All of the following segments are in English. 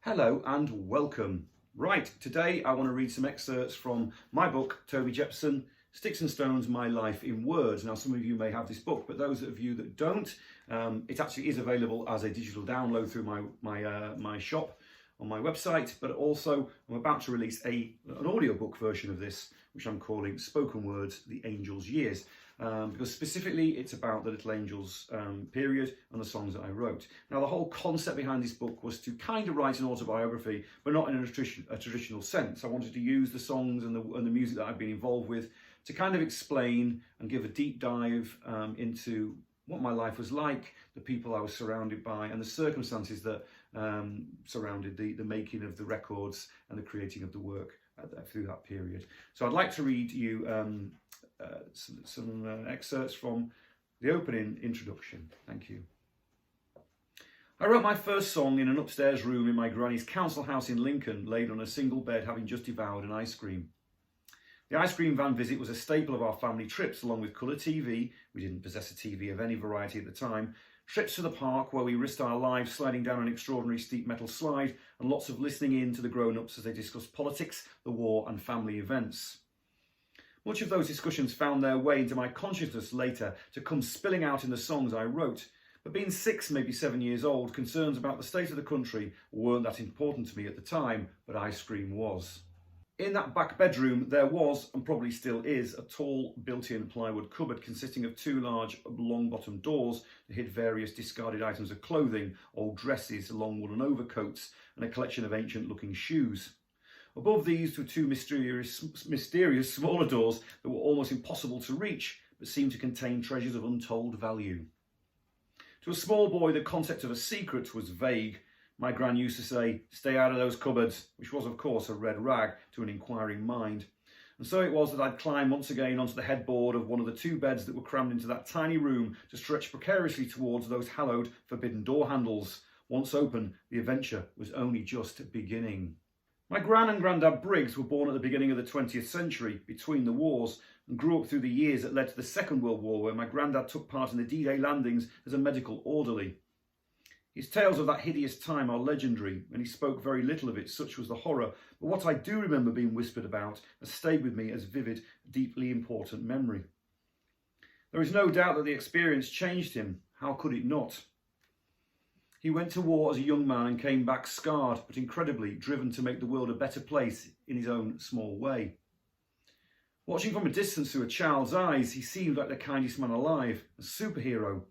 Hello and welcome. Right, today I want to read some excerpts from my book, Toby Jepson, Sticks and Stones, My Life in Words. Now, some of you may have this book, but those of you that don't, it actually is available as a digital download through my shop on my website, but also I'm about to release an audiobook version of this, which I'm calling Spoken Words, The Angel's Years. Because specifically it's about the Little Angels period and the songs that I wrote. Now, the whole concept behind this book was to kind of write an autobiography, but not in a traditional sense. I wanted to use the songs and the music that I've been involved with to kind of explain and give a deep dive into what my life was like, the people I was surrounded by, and the circumstances that surrounded the making of the records and the creating of the work through that period. So I'd like to read you some excerpts from the opening introduction. Thank you. I wrote my first song in an upstairs room in my granny's council house in Lincoln, laid on a single bed, having just devoured an ice cream. The ice cream van visit was a staple of our family trips, along with colour TV. We didn't possess a TV of any variety at the time. Trips to the park where we risked our lives sliding down an extraordinary steep metal slide, and lots of listening in to the grown-ups as they discussed politics, the war and family events. Much of those discussions found their way into my consciousness later to come spilling out in the songs I wrote. But being 6, maybe 7 years old, concerns about the state of the country weren't that important to me at the time, but ice cream was. In that back bedroom there was, and probably still is, a tall built-in plywood cupboard consisting of 2 large long-bottomed doors that hid various discarded items of clothing, old dresses, long woolen overcoats and a collection of ancient-looking shoes. Above these were 2 mysterious smaller doors that were almost impossible to reach, but seemed to contain treasures of untold value. To a small boy, the concept of a secret was vague. My gran used to say, "Stay out of those cupboards," which was, of course, a red rag to an inquiring mind. And so it was that I'd climb once again onto the headboard of one of the 2 beds that were crammed into that tiny room to stretch precariously towards those hallowed, forbidden door handles. Once open, the adventure was only just beginning. My gran and grandad Briggs were born at the beginning of the 20th century, between the wars, and grew up through the years that led to the Second World War, where my grandad took part in the D-Day landings as a medical orderly. His tales of that hideous time are legendary, and he spoke very little of it, such was the horror, but what I do remember being whispered about has stayed with me as vivid, deeply important memory. There is no doubt that the experience changed him. How could it not? He went to war as a young man and came back scarred, but incredibly driven to make the world a better place in his own small way. Watching from a distance through a child's eyes, he seemed like the kindest man alive, a superhero.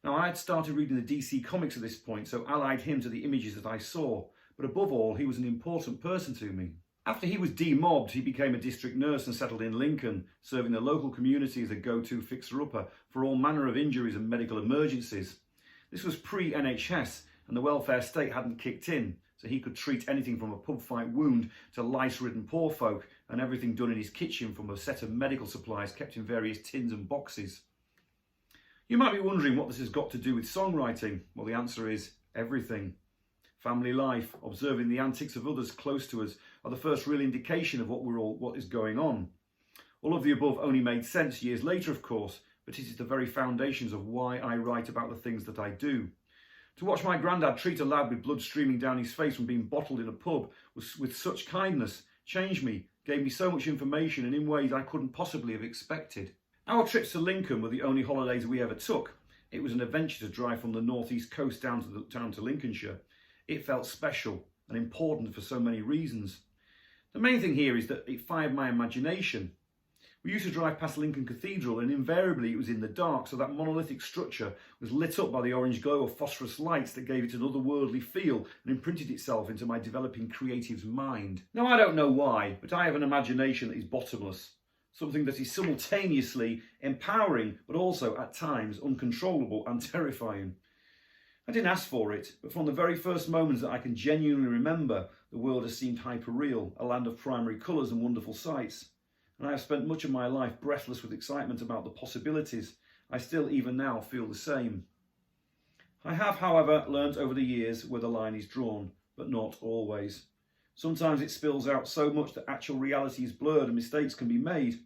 Now, I had started reading the DC comics at this point, so allied him to the images that I saw, but above all, he was an important person to me. After he was demobbed, he became a district nurse and settled in Lincoln, serving the local community as a go-to fixer-upper for all manner of injuries and medical emergencies. This was pre-NHS, and the welfare state hadn't kicked in, so he could treat anything from a pub fight wound to lice-ridden poor folk, and everything done in his kitchen from a set of medical supplies kept in various tins and boxes. You might be wondering what this has got to do with songwriting. Well, the answer is everything. Family life, observing the antics of others close to us, are the first real indication of what is going on. All of the above only made sense years later, of course, but it is the very foundations of why I write about the things that I do. To watch my grandad treat a lad with blood streaming down his face from being bottled in a pub with such kindness changed me, gave me so much information, and in ways I couldn't possibly have expected. Our trips to Lincoln were the only holidays we ever took. It was an adventure to drive from the northeast coast down to Lincolnshire. It felt special and important for so many reasons. The main thing here is that it fired my imagination. We used to drive past Lincoln Cathedral, and invariably it was in the dark, so that monolithic structure was lit up by the orange glow of phosphorus lights that gave it an otherworldly feel and imprinted itself into my developing creative's mind. Now, I don't know why, but I have an imagination that is bottomless. Something that is simultaneously empowering, but also at times uncontrollable and terrifying. I didn't ask for it, but from the very first moments that I can genuinely remember, the world has seemed hyper-real, a land of primary colours and wonderful sights. And I have spent much of my life breathless with excitement about the possibilities. I still, even now, feel the same. I have, however, learnt over the years where the line is drawn, but not always. Sometimes it spills out so much that actual reality is blurred and mistakes can be made.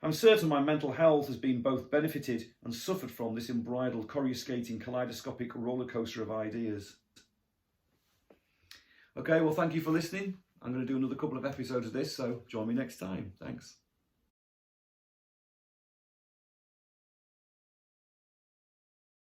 I'm certain my mental health has been both benefited and suffered from this unbridled, coruscating, kaleidoscopic rollercoaster of ideas. Okay, well, thank you for listening. I'm going to do another couple of episodes of this, so join me next time. Thanks.